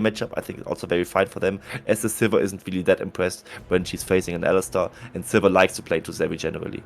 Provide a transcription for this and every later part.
matchup, I think it's also very fine for them, as the Silver isn't really that impressed when she's facing an Alistar, and Silver likes to play to Zevi generally.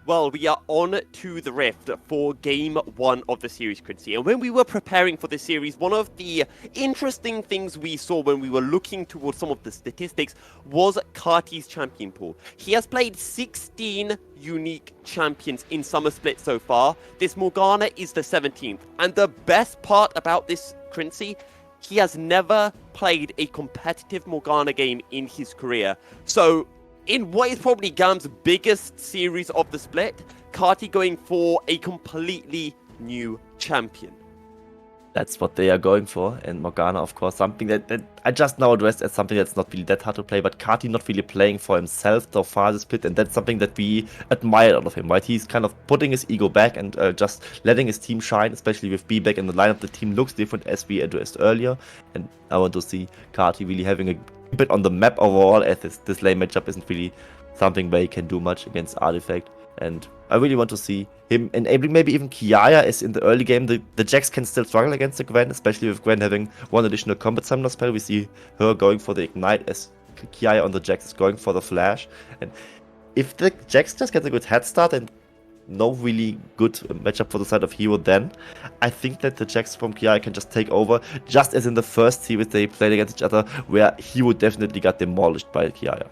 Well, we are on to the Rift for Game 1 of the series, Quincy. And when we were preparing for this series, one of the interesting things we saw when we were looking towards some of the statistics was Carti's champion pool. He has played 16 unique champions in Summer Split so far. This Morgana is the 17th. And the best part about this, Quincy, he has never played a competitive Morgana game in his career. So in what is probably GAM's biggest series of the split, Carti going for a completely new champion. That's what they are going for, and Morgana, of course, something that I just now addressed as something that's not really that hard to play, but Carti not really playing for himself so far this split, and that's something that we admire out of him, right? He's kind of putting his ego back and just letting his team shine, especially with B back in the lineup. The team looks different as we addressed earlier, and I want to see Carti really having a bit on the map overall, as this lane matchup isn't really something where he can do much against Artifact. And I really want to see him enabling maybe even Kiaya, as in the early game the Jax can still struggle against the Gwen, especially with Gwen having one additional combat summoner spell. We see her going for the Ignite as Kiaya on the Jax is going for the Flash. And if the Jax just gets a good head start and no really good matchup for the side of Hero, then I think that the Jax from Kiaya can just take over, just as in the first series they played against each other, where Hero definitely got demolished by Kiaya.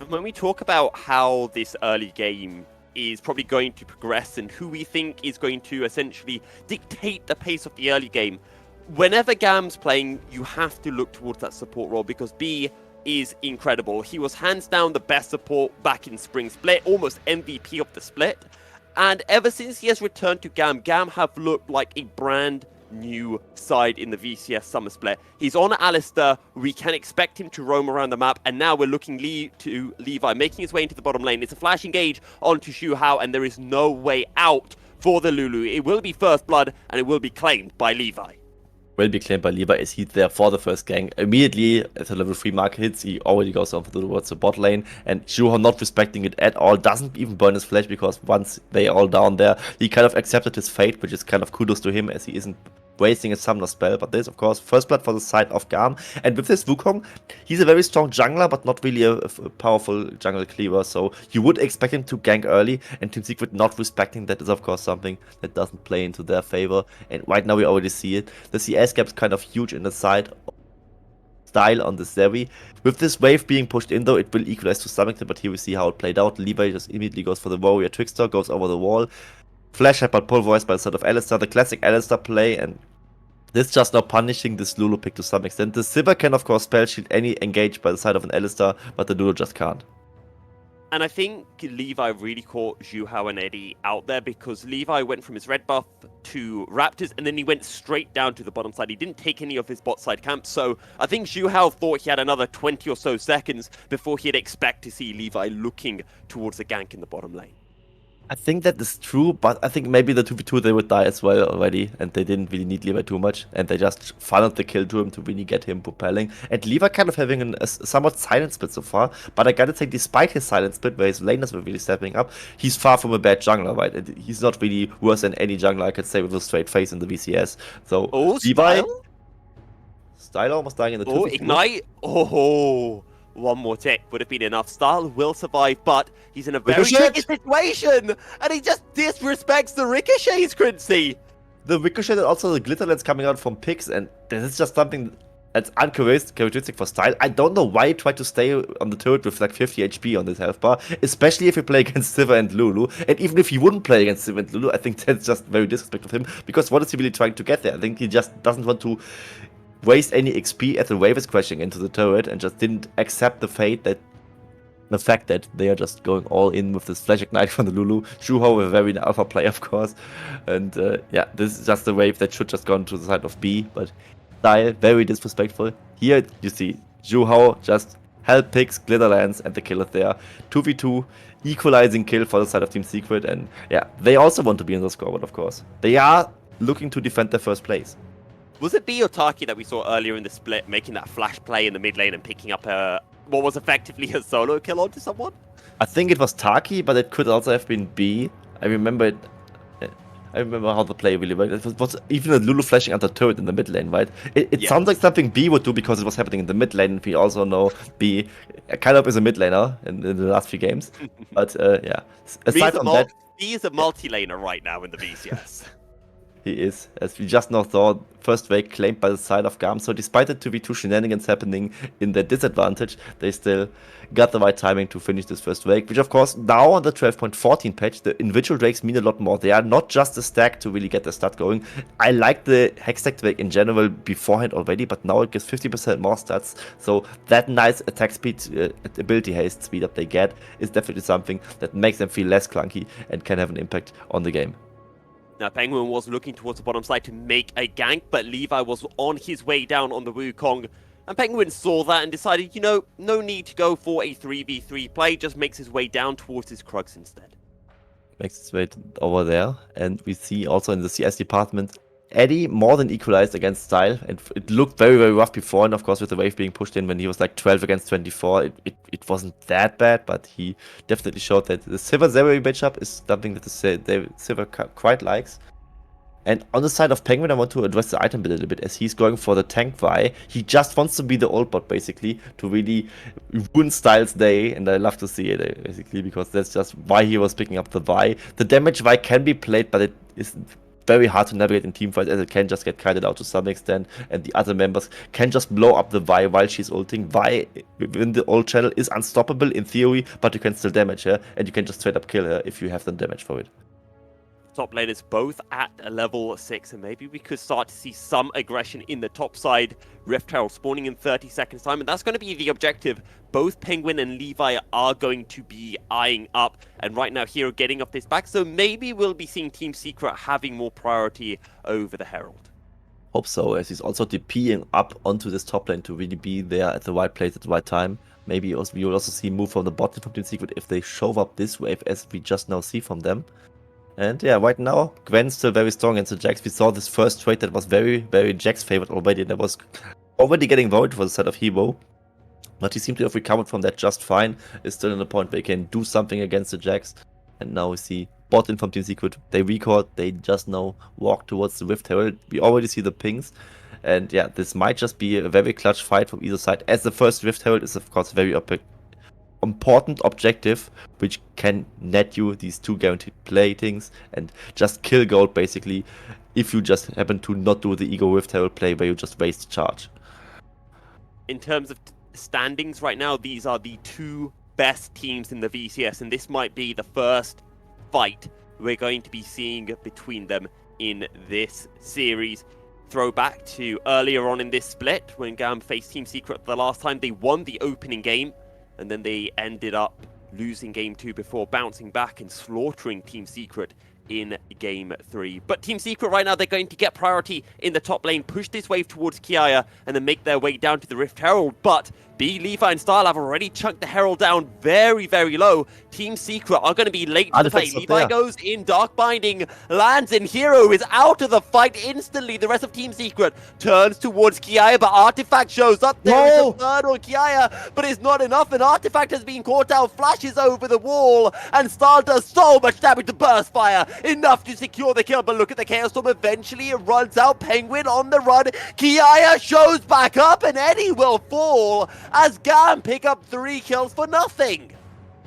When we talk about how this early game is probably going to progress and who we think is going to essentially dictate the pace of the early game, whenever GAM's playing, you have to look towards that support role, because B is incredible. He was hands down the best support back in Spring Split, almost MVP of the split. And ever since he has returned to GAM, GAM have looked like a brand new side in the VCS Summer Split. He's on Alistar. We can expect him to roam around the map, and now we're looking to Levi making his way into the bottom lane. It's a flash engage onto Xu Hao, and there is no way out for the Lulu. It will be first blood, and it will be claimed by Levi. Will be claimed by Levi as he's there for the first gank. Immediately, as the level 3 mark hits, he already goes off towards the bot lane, and Xu Hao not respecting it at all, doesn't even burn his flash, because once they all down there, he kind of accepted his fate, which is kind of kudos to him, as he isn't wasting a summoner spell. But this, of course, first blood for the side of GAM. And with this Wukong, he's a very strong jungler, but not really a powerful jungle cleaver. So you would expect him to gank early, and Team Secret not respecting that is, of course, something that doesn't play into their favor. And right now we already see it. The CS gap's kind of huge in the side style on the Zevi. With this wave being pushed in, though, it will equalize to some extent, but here we see how it played out. Levi just immediately goes for the Warrior Trickster, goes over the wall. Flash but pulverized by the side of Alistar, the classic Alistar play, and this just now punishing this Lulu pick to some extent. The Sivir can, of course, spell shield any engage by the side of an Alistar, but the Lulu just can't. And I think Levi really caught Xu Hao and Eddie out there, because Levi went from his red buff to Raptors, and then he went straight down to the bottom side. He didn't take any of his bot side camps, so I think Xu Hao thought he had another 20 or so seconds before he'd expect to see Levi looking towards the gank in the bottom lane. I think that is true, but I think maybe the 2v2 they would die as well already, and they didn't really need Levi too much, and they just funneled the kill to him to really get him propelling. And Levi kind of having a somewhat silent split so far, but I gotta say, despite his silent split, where his laners were really stepping up, he's far from a bad jungler, right? And he's not really worse than any jungler I could say with a straight face in the VCS. So, Levi... Style almost dying in the 2v2. Oh, Ignite! Oh! One more tick would have been enough. Style will survive, but he's in a very tricky situation, and he just disrespects the ricochets, Quincy. The ricochet and also the glitter lens coming out from picks, and this is just something that's uncharacteristic for Style. I don't know why he tried to stay on the turret with like 50 HP on this health bar, especially if you play against Sivir and Lulu. And even if he wouldn't play against Sivir and Lulu, I think that's just very disrespectful of him, because what is he really trying to get there? I think he just doesn't want to waste any XP as the wave is crashing into the turret, and just didn't accept the fact that they are just going all in with this Flash Ignite from the Lulu. Xu Hao, a very alpha play, of course. And yeah, this is just a wave that should just gone to the side of B, but Style, very disrespectful. Here you see Xu Hao just help picks, glitter lands, and the kill is there. 2v2, equalizing kill for the side of Team Secret, and yeah, they also want to be in the scoreboard, of course. They are looking to defend their first place. Was it B or Taki that we saw earlier in the split making that flash play in the mid lane and picking up what was effectively a solo kill onto someone? I think it was Taki, but it could also have been B. I remember it. I remember how the play really worked. It was even a Lulu flashing under turret in the mid lane, right? It Yeah. sounds like something B would do because it was happening in the mid lane. We also know B kind of is a mid laner in the last few games. But yeah, aside from that, He is a multi-laner right now in the VCS. he is, as we just now saw, first wave claimed by the side of GAM. So despite the 2v2 shenanigans happening in their disadvantage, they still got the right timing to finish this first wave, which of course now on the 12.14 patch, the individual drakes mean a lot more. They are not just a stack to really get the stat going. I like the Hextech drake in general beforehand already, but now it gives 50% more stats. So that nice attack speed, ability haste speed that they get is definitely something that makes them feel less clunky and can have an impact on the game. Now, Penguin was looking towards the bottom side to make a gank, but Levi was on his way down on the Wukong. And Penguin saw that and decided, you know, no need to go for a 3v3 play, just makes his way down towards his Krugs instead. Makes its way over there. And we see also in the CS department, Eddie more than equalized against Style. And it looked very, very rough before. And of course, with the wave being pushed in when he was like 12 against 24, it wasn't that bad. But he definitely showed that the Silver Zeri matchup is something that the Silver quite likes. And on the side of Penguin, I want to address the item build a little bit, as he's going for the tank Vi. He just wants to be the old bot, basically, to really ruin Styles' day, and I love to see it, basically, because that's just why he was picking up the Vi. The damage Vi can be played, but it is very hard to navigate in teamfights, as it can just get kited out to some extent, and the other members can just blow up the Vi while she's ulting. Vi within the ult channel is unstoppable in theory, but you can still damage her, and you can just straight up kill her if you have the damage for it. Top laners both at a level 6, and maybe we could start to see some aggression in the top side. Rift Herald spawning in 30 seconds time, and that's going to be the objective. Both Penguin and Levi are going to be eyeing up, and right now Hero getting off this back, so maybe we'll be seeing Team Secret having more priority over the Herald. Hope so, as he's also DPing up onto this top lane to really be there at the right place at the right time. Maybe also, we will also see move from the bot lane from Team Secret if they show up this wave, as we just now see from them. And yeah, right now, Gwen's still very strong against the Jax. We saw this first trade that was very, very Jax favored already, and that was already getting voted for the side of Hero. But he seemed to have recovered from that just fine. Is still in a point where he can do something against the Jax. And now we see bot in from Team Secret. They record, they just now walk towards the Rift Herald. We already see the pings. And yeah, this might just be a very clutch fight from either side, as the first Rift Herald is of course very important objective, which can net you these 2 guaranteed platings and just kill gold basically, if you just happen to not do the Ego Rift Herald play where you just waste charge. In terms of standings right now, these are the 2 best teams in the VCS, and this might be the first fight we're going to be seeing between them in this series. Throwback to earlier on in this split when GAM faced Team Secret the last time. They won the opening game, and then they ended up losing Game 2 before bouncing back and slaughtering Team Secret in Game 3. But Team Secret right now, they're going to get priority in the top lane, push this wave towards Kiaya, and then make their way down to the Rift Herald. But B, Levi, and Style have already chunked the Herald down very, very low. Team Secret are going to be late to the fight. Levi goes in, Dark Binding lands, and Hero is out of the fight instantly. The rest of Team Secret turns towards Kiaya, but Artifact shows up. There is a third on Kiaya, but it's not enough, and Artifact has been caught out, flashes over the wall, and Style does so much damage to Burst Fire. Enough to secure the kill, but look at the Chaos Storm. Eventually it runs out. Penguin on the run. Kiaya shows back up, and Eddie will fall as GAM pick up 3 kills for nothing.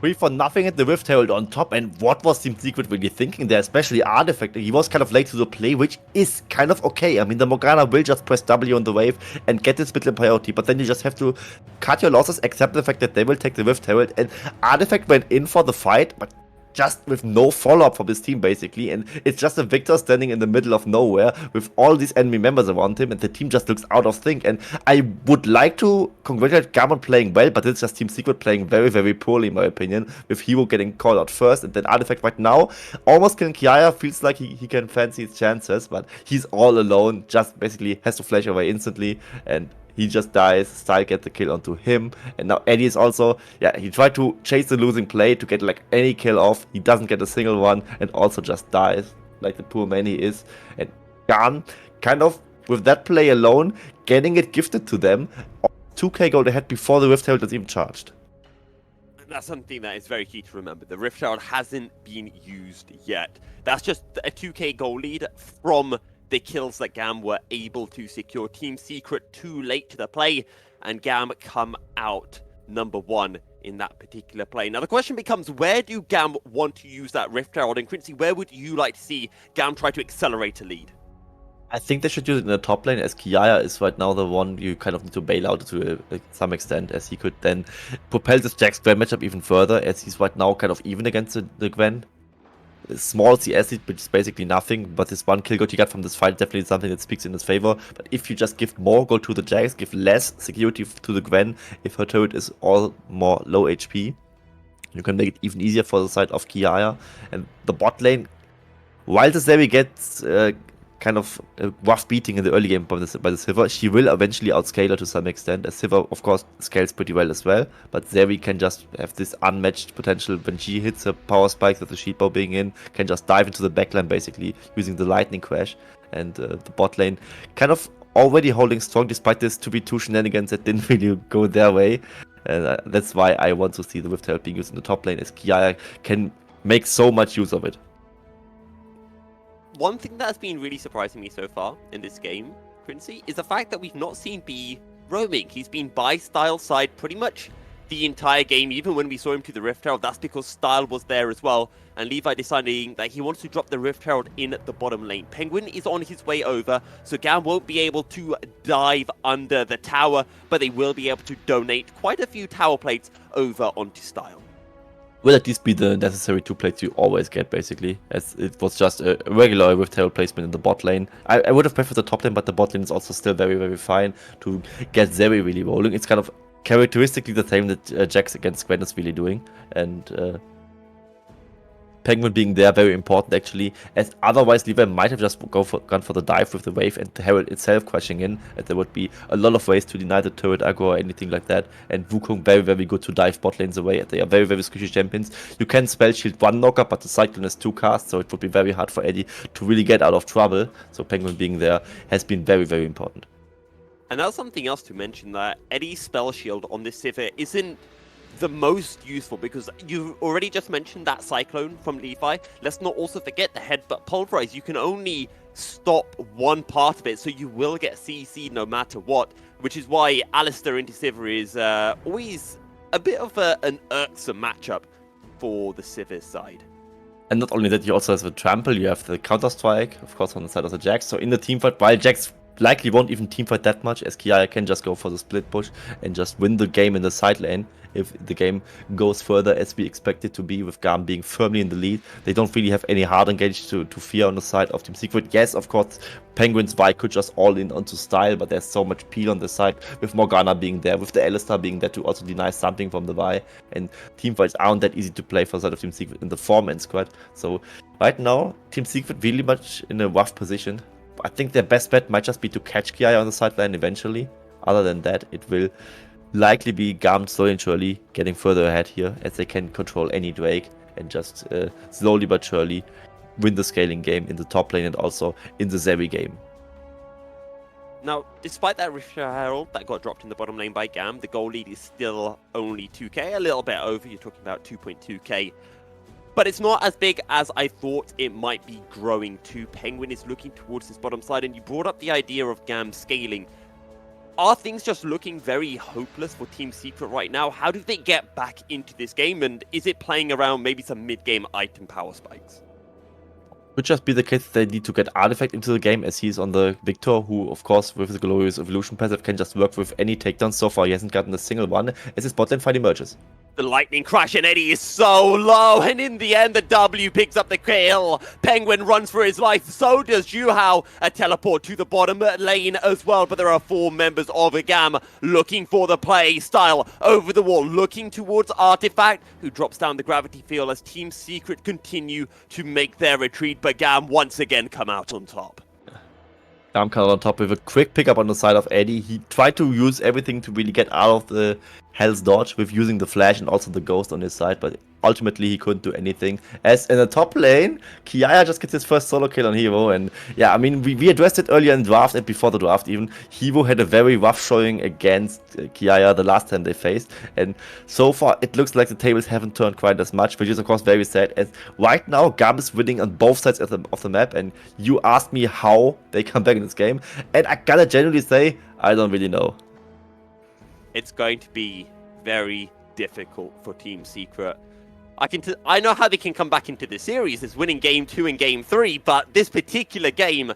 3 for nothing at the Rift Herald on top, and what was Team Secret really thinking there, especially Artifact? He was kind of late to the play, which is kind of okay. I mean, the Morgana will just press W on the wave and get this mid lane priority, but then you just have to cut your losses, accept the fact that they will take the Rift Herald, and Artifact went in for the fight, but just with no follow-up from his team, basically, and it's just a Victor standing in the middle of nowhere with all these enemy members around him, and the team just looks out of sync. And I would like to congratulate GAM on playing well, but it's just Team Secret playing very, very poorly, in my opinion, with Hero getting called out first, and then Artifact right now almost killing Kiaya. Feels like he can fancy his chances, but he's all alone, just basically has to flash away instantly, and he just dies. Style gets the kill onto him. And now Eddie is also, yeah, he tried to chase the losing play to get like any kill off. He doesn't get a single one and also just dies like the poor man he is. And GAM, kind of with that play alone, getting it gifted to them. 2k gold ahead before the Rift Herald is even charged. That's something that is very key to remember. The Rift Herald hasn't been used yet. That's just a 2k goal lead from the kills that GAM were able to secure. Team Secret too late to the play, and GAM come out number 1 in that particular play. Now the question becomes, where do GAM want to use that Rift Herald? And Quincy, where would you like to see GAM try to accelerate a lead? I think they should use it in the top lane, as Kiaya is right now the one you kind of need to bail out to some extent, as he could then propel this Jax Gwen matchup even further, as he's right now kind of even against the Gwen. Small CS lead, which is basically nothing, but this one kill goal he got from this fight definitely something that speaks in his favor. But if you just give more gold to the Jax, give less security to the Gwen, if her turret is all more low HP, you can make it even easier for the side of Kiaya. And the bot lane, while the Zeri gets kind of a rough beating in the early game by the Sivir, she will eventually outscale her to some extent, as Sivir of course scales pretty well as well, but Zeri can just have this unmatched potential when she hits her power spikes with the sheep bow being in, can just dive into the backline basically using the lightning crash, and the bot lane kind of already holding strong despite this 2v2 shenanigans that didn't really go their way, and that's why I want to see the Rift Herald being used in the top lane, as Kiaya can make so much use of it. One thing that has been really surprising me so far in this game, Quincy, is the fact that we've not seen B roaming. He's been by Style side pretty much the entire game, even when we saw him to the Rift Herald. That's because Style was there as well, and Levi deciding that he wants to drop the Rift Herald in the bottom lane. Penguin is on his way over, so GAM won't be able to dive under the tower, but they will be able to donate quite a few tower plates over onto Style. Will at least be the necessary 2 plates you always get, basically, as it was just a regular Rift Herald placement in the bot lane. I would have preferred the top lane, but the bot lane is also still very, very fine to get Zeri really rolling. It's kind of characteristically the same that Jax against Gwen is really doing, and Penguin being there very important actually, as otherwise Levi might have just gone for the dive with the wave and the Herald itself crashing in, and there would be a lot of ways to deny the turret aggro or anything like that, and Wukong very, very good to dive bot lanes away, and they are very, very squishy champions. You can spell shield one knocker, but the Cyclone has 2 casts, so it would be very hard for Eddie to really get out of trouble, so Penguin being there has been very, very important. And that's something else to mention, that Eddie's spell shield on this Sivir isn't the most useful, because you already just mentioned that Cyclone from Levi. Let's not also forget the Headbutt Pulverize. You can only stop one part of it, so you will get CC no matter what, which is why Alistair into Sivir is always a bit of an irksome matchup for the Sivir side. And not only that, you also have the trample, you have the counter-strike, of course, on the side of the Jax. So in the teamfight, while Jax likely won't even teamfight that much, as Kiaya can just go for the split push and just win the game in the side lane. If the game goes further as we expect it to be, with GAM being firmly in the lead, they don't really have any hard engage to fear on the side of Team Secret. Yes, of course, Penguin's Vi could just all in onto Style, but there's so much peel on the side, with Morgana being there, with the Alistar being there to also deny something from the Vi, and teamfights aren't that easy to play for the side of Team Secret in the 4-man squad. So right now, Team Secret really much in a rough position. I think their best bet might just be to catch Kiaya on the sideline eventually. Other than that, it will likely be GAM slowly and surely getting further ahead here, as they can control any Drake and just slowly but surely win the scaling game in the top lane and also in the Zeri game. Now, despite that Rift Herald that got dropped in the bottom lane by GAM, the goal lead is still only 2k, a little bit over. You're talking about 2.2k. But it's not as big as I thought it might be growing to. Penguin is looking towards this bottom side, and you brought up the idea of GAM scaling. Are things just looking very hopeless for Team Secret right now? How do they get back into this game, and is it playing around maybe some mid-game item power spikes? Could just be the case that they need to get Artifact into the game, as he's on the Victor, who of course with the Glorious Evolution passive can just work with any takedown. So far he hasn't gotten a single one, as his botlane fight emerges. The lightning crash, and Eddie is so low, and in the end the W picks up the kill. Penguin runs for his life, so does Juhao. A teleport to the bottom lane as well, but there are 4 members of GAM looking for the play. Style over the wall, looking towards Artifact, who drops down the gravity field as Team Secret continue to make their retreat, but GAM once again come out on top. GAM come out on top with a quick pickup on the side of Eddie. He tried to use everything to really get out of the Hell's Dodge with using the flash and also the ghost on his side, but ultimately he couldn't do anything. As in the top lane, Kiaya just gets his first solo kill on Hero, and yeah, I mean, we addressed it earlier in draft and before the draft even. Hero had a very rough showing against Kiaya the last time they faced, and so far it looks like the tables haven't turned quite as much, which is of course very sad, as right now GAM is winning on both sides of the map, and you asked me how they come back in this game, and I gotta genuinely say, I don't really know. It's going to be very difficult for Team Secret. I know how they can come back into the series as winning Game 2 and Game 3, but this particular game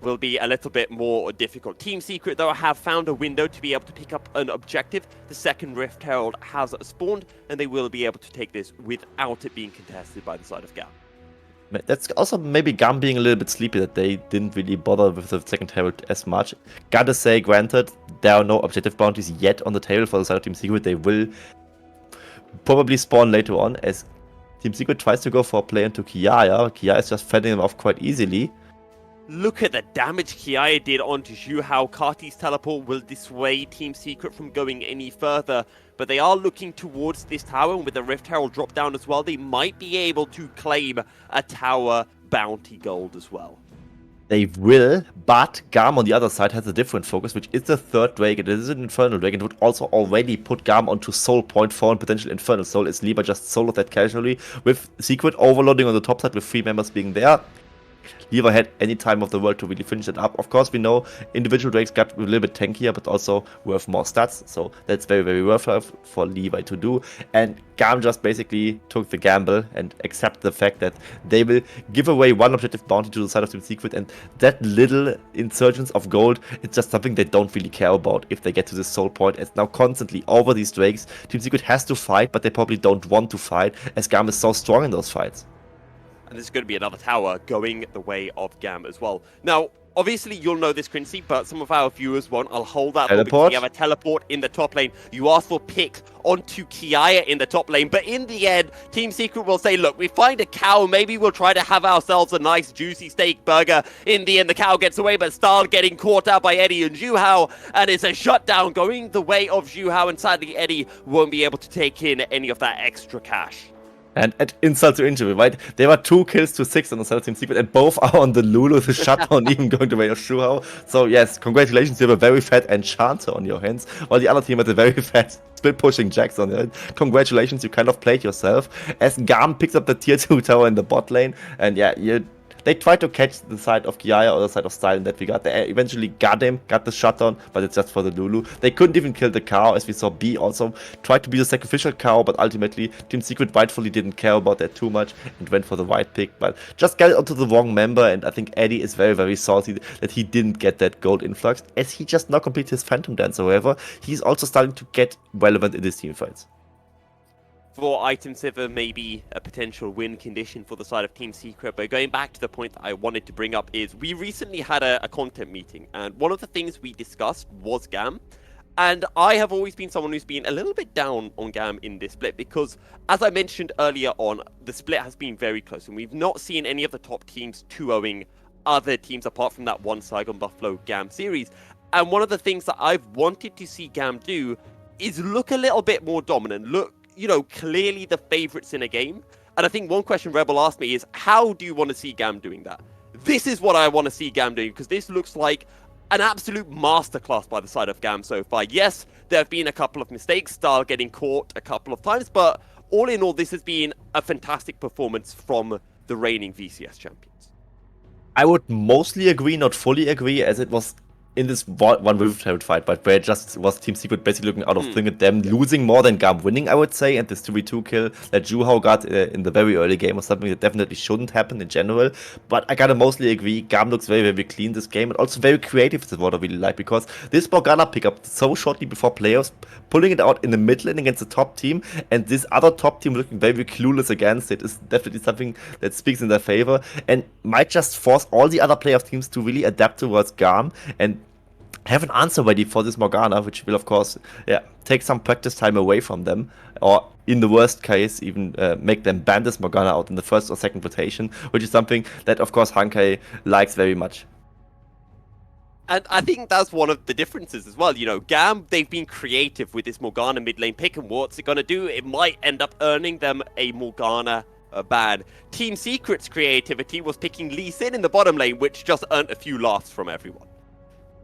will be a little bit more difficult. Team Secret, though, have found a window to be able to pick up an objective. The second Rift Herald has spawned, and they will be able to take this without it being contested by the side of GAM. That's also maybe GAM being a little bit sleepy that they didn't really bother with the second Herald as much. Gotta say, granted, there are no objective bounties yet on the table for the side of Team Secret. They will probably spawn later on as Team Secret tries to go for a play into Kiaya. Kiaya is just fending them off quite easily. Look at the damage Kiaya did onto Zhuhao. Kati's teleport will dissuade Team Secret from going any further, but they are looking towards this tower, and with the Rift Herald drop down as well, they might be able to claim a tower bounty gold as well. They will, but GAM on the other side has a different focus, which is the third Drake. It is an Infernal Drake, and would also already put GAM onto Soul Point for a potential Infernal Soul, as Liba just soloed that casually, with Secret overloading on the top side with 3 members being there. Lever had any time of the world to really finish it up. Of course, we know individual Drakes got a little bit tankier, but also worth more stats. So that's very, very worth for Levi to do. And GAM just basically took the gamble and accept the fact that they will give away one objective bounty to the side of Team Secret. And that little insurgence of gold, it's just something they don't really care about if they get to this soul point. As now constantly over these Drakes, Team Secret has to fight, but they probably don't want to fight, as GAM is so strong in those fights. And there's going to be another tower going the way of GAM as well. Now, obviously, you'll know this, Quincy, but some of our viewers won't. I'll hold that thought because we have a teleport in the top lane. You asked for pick onto Kiaya in the top lane, but in the end, Team Secret will say, look, we find a cow, maybe we'll try to have ourselves a nice juicy steak burger. In the end, the cow gets away, but Starl getting caught out by Eddie and Zhuhao, and it's a shutdown going the way of Zhuhao, and sadly, Eddie won't be able to take in any of that extra cash. And at insult to injury, right? There were 2 kills to 6 on the side of Team Secret, and both are on the Lulu, the shutdown even going the way of Zhuhao. So yes, congratulations, you have a very fat Enchanter on your hands, while the other team had a very fat split pushing Jax on it. Congratulations, you kind of played yourself. As GAM picks up the tier 2 tower in the bot lane, and yeah, they tried to catch the side of Kiaya or the side of Style in that regard. They eventually got him, got the shutdown, but it's just for the Lulu. They couldn't even kill the cow, as we saw B also tried to be the sacrificial cow, but ultimately Team Secret rightfully didn't care about that too much and went for the white pick, but just got it onto the wrong member, and I think Eddie is very, very salty that he didn't get that gold influx, as he just now completed his Phantom Dance. However, he's also starting to get relevant in his team fights. For Item Silver, maybe a potential win condition for the side of Team Secret. But going back to the point that I wanted to bring up is we recently had a content meeting, and one of the things we discussed was GAM. And I have always been someone who's been a little bit down on GAM in this split because, as I mentioned earlier on, the split has been very close, and we've not seen any of the top teams 2-0ing other teams apart from that one Saigon Buffalo GAM series. And one of the things that I've wanted to see GAM do is look a little bit more dominant, look, you know, clearly the favorites in a game. And I think one question Rebel asked me is, how do you want to see GAM doing that? This is what I want to see GAM doing, because this looks like an absolute masterclass by the side of GAM so far. Yes, there have been a couple of mistakes, Style getting caught a couple of times, but all in all, this has been a fantastic performance from the reigning VCS champions. I would mostly agree, not fully agree, as it was in this one Rift Herald fight, but where it just was Team Secret basically looking out of sync with them, losing more than GAM winning, I would say, and this 2v2 kill that Zhuhao got in the very early game was something that definitely shouldn't happen in general. But I gotta mostly agree, GAM looks very, very clean this game, and also very creative is what I really like, because this Morgana pickup so shortly before playoffs, pulling it out in the mid lane against the top team, and this other top team looking very clueless against it is definitely something that speaks in their favor, and might just force all the other playoff teams to really adapt towards GAM, and have an answer ready for this Morgana, which will of course take some practice time away from them, or in the worst case even make them ban this Morgana out in the first or second rotation, which is something that of course Hankai likes very much. And I think that's one of the differences as well. You know, GAM, they've been creative with this Morgana mid lane pick, and what's it going to do? It might end up earning them a Morgana ban. Team Secret's creativity was picking Lee Sin in the bottom lane, which just earned a few laughs from everyone.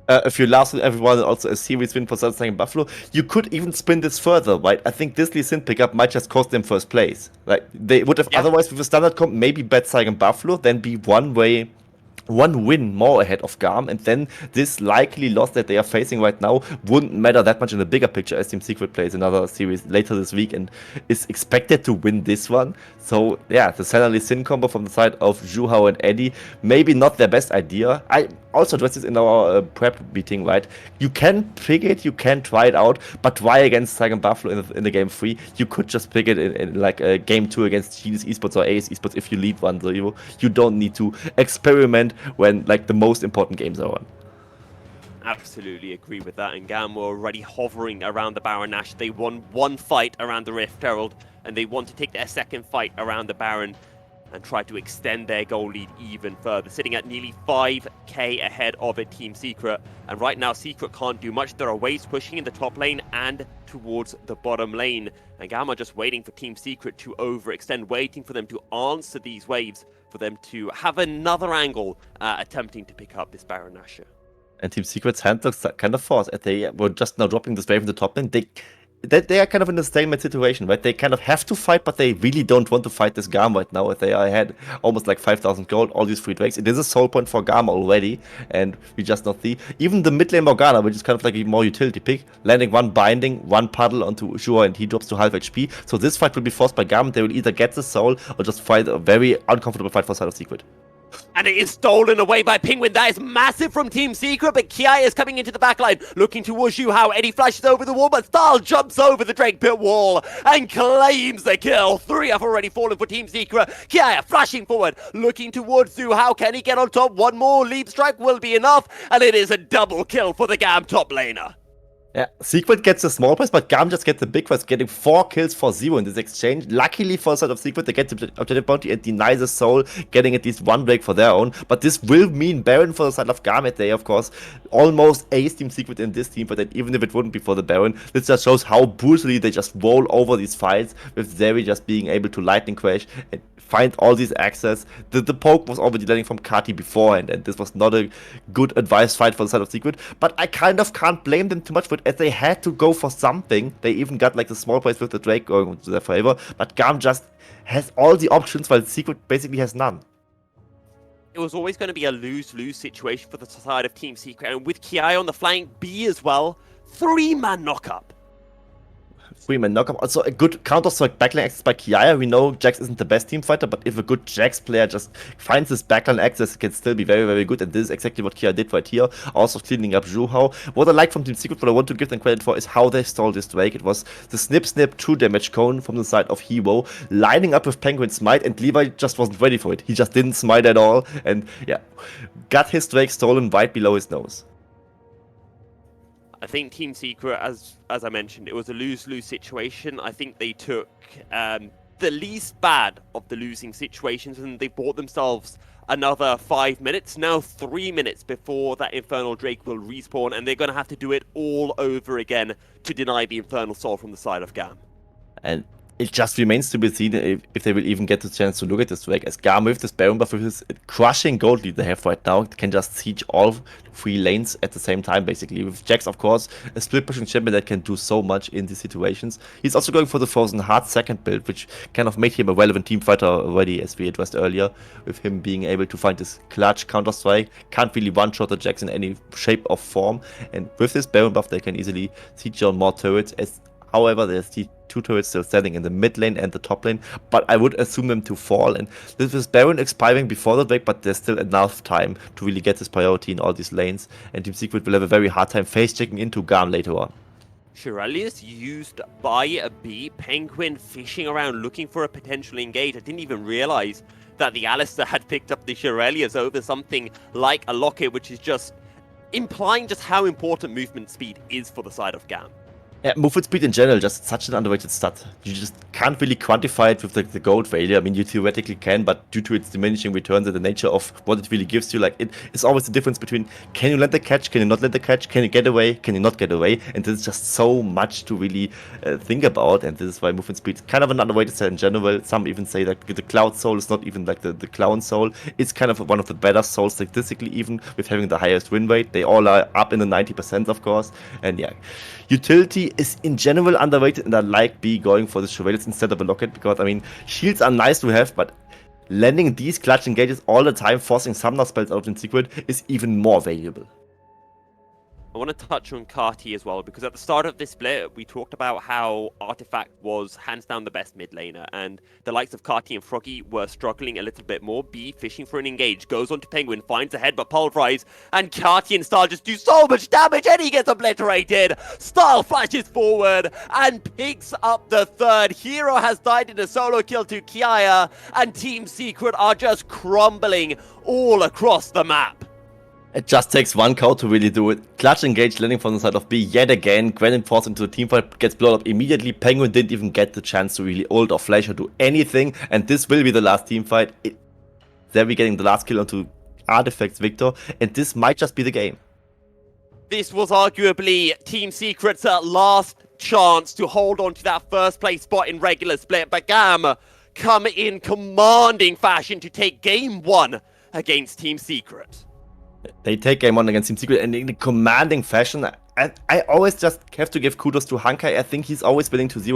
If you last with everyone, also a series win for Sunset and Buffalo, you could even spin this further, right? I think this Lee Sin pickup might just cost them first place. Like, they would have otherwise, with a standard comp, maybe bet Saigon Buffalo, then be one win more ahead of GAM, and then this likely loss that they are facing right now wouldn't matter that much in the bigger picture, as Team Secret plays another series later this week and is expected to win this one. So yeah, the Senna Sin combo from the side of Zhuhao and Eddie, maybe not their best idea. I also addressed this in our prep meeting, right? You can pick it, you can try it out, but why against Saigon Buffalo in the game 3? You could just pick it in like a game 2 against Genius Esports or AS Esports if you lead 1-0. You don't need to experiment when like the most important games are on. Absolutely agree with that, and GAM were already hovering around the Baron Nash. They won one fight around the Rift Herald, and they want to take their second fight around the Baron and try to extend their goal lead even further, sitting at nearly 5k ahead of it, Team Secret. And right now, Secret can't do much. There are waves pushing in the top lane and towards the bottom lane. And GAM are just waiting for Team Secret to overextend, waiting for them to answer these waves, for them to have another angle attempting to pick up this Baron Nashor. And Team Secret's hand looks kind of forced, as they were just now dropping this wave in the top lane. They are kind of in a stalemate situation, right? They kind of have to fight, but they really don't want to fight this GAM right now, as they are ahead almost like 5,000 gold, all these free drakes. It is a soul point for GAM already, and we just not see. Even the mid lane Morgana, which is kind of like a more utility pick, landing one binding, one puddle onto Shua, and he drops to half HP. So this fight will be forced by GAM. They will either get the soul or just fight a very uncomfortable fight for side of Secret. And it is stolen away by Penguin. That is massive from Team Secret, but Kiai is coming into the backline, looking towards Zhuhao. Eddie flashes over the wall, but Stahl jumps over the Drake Pit wall and claims the kill. 3 have already fallen for Team Secret. Kiai flashing forward, looking towards Zhuhao. Can he get on top? One more leap strike will be enough, and it is a double kill for the GAM top laner. Yeah, Secret gets a small prize, but GAM just gets the big prize, getting 4 kills for 0 in this exchange. Luckily for the side of Secret, they get the objective bounty and deny the soul, getting at least 1 break for their own. But this will mean Baron for the side of GAM, as they, of course, almost ace Team Secret in this team, but then even if it wouldn't be for the Baron, this just shows how brutally they just roll over these fights, with Zeri just being able to lightning crash and find all these access. The poke was already landing from Kati beforehand, and this was not a good advice fight for the side of Secret, but I kind of can't blame them too much for it, as they had to go for something. They even got like the small prize with the Drake going to their favor, but GAM just has all the options while Secret basically has none. It was always going to be a lose-lose situation for the side of Team Secret, and with Kiai on the flank, B as well, 3-man knock-up. 3-man knockup. Also a good counter-strike backline access by Kiaya. We know Jax isn't the best team fighter, but if a good Jax player just finds this backline access, it can still be very, very good. And this is exactly what Kiaya did right here. Also cleaning up Zhuhao. What I like from Team Secret, what I want to give them credit for, is how they stole this Drake. It was the snip true damage cone from the side of Hero, lining up with Penguin Smite, and Levi just wasn't ready for it. He just didn't smite at all, and yeah, got his Drake stolen right below his nose. I think Team Secret, as I mentioned, it was a lose-lose situation. I think they took the least bad of the losing situations, and they bought themselves another 5 minutes, now 3 minutes before that Infernal Drake will respawn, and they're going to have to do it all over again to deny the Infernal Soul from the side of GAM. And it just remains to be seen if they will even get the chance to look at this Drake, as GAM with this Baron buff, with this crushing gold lead they have right now, can just siege all 3 lanes at the same time, basically. With Jax, of course, a split pushing champion that can do so much in these situations. He's also going for the Frozen Heart second build, which kind of made him a relevant team fighter already, as we addressed earlier, with him being able to find this clutch counter-strike. Can't really one-shot the Jax in any shape or form, and with this Baron buff, they can easily siege on more turrets, as however, there's the 2 turrets still standing in the mid lane and the top lane, but I would assume them to fall. And this is Baron expiring before the Drake, but there's still enough time to really get this priority in all these lanes, and Team Secret will have a very hard time face-checking into GAM later on. Shirelius used by a B, Penguin fishing around looking for a potential engage. I didn't even realize that the Alistair had picked up the Shirelius over something like a Locket, which is just implying just how important movement speed is for the side of GAM. Yeah, movement speed in general, just such an underrated stat. You just can't really quantify it with the gold value. I mean, you theoretically can, but due to its diminishing returns and the nature of what it really gives you, like, it's always the difference between can you land the catch, can you not land the catch, can you get away, can you not get away, and there's just so much to really think about, and this is why movement speed is kind of an underrated stat in general. Some even say that the Cloud Soul is not even like the Clown Soul. It's kind of one of the better souls statistically, even with having the highest win rate. They all are up in the 90%, of course, and yeah. Utility is in general underrated, and I like B going for the Surveillance instead of a Locket, because, I mean, shields are nice to have, but landing these clutch engages all the time, forcing summoner spells out in secret, is even more valuable. I want to touch on Carti as well, because at the start of this split, we talked about how Artifact was hands down the best mid laner, and the likes of Carti and Froggy were struggling a little bit more. B fishing for an engage, goes on to Penguin, finds a head but pulverized, and Carti and Style just do so much damage, and he gets obliterated. Style flashes forward and picks up the third. Hero has died in a solo kill to Kiaya, and Team Secret are just crumbling all across the map. It just takes one cow to really do it. Clutch engage landing from the side of B yet again. Granite forced into the teamfight, gets blown up immediately. Penguin didn't even get the chance to really ult or flash or do anything. And this will be the last teamfight. There we're getting the last kill onto Artifact's Victor. And this might just be the game. This was arguably Team Secret's last chance to hold on to that first place spot in regular split. But GAM come in commanding fashion to take game 1 against Team Secret. They take game 1 against Team Secret, and in a commanding fashion. I always just have to give kudos to Hankai. I think he's always willing to zero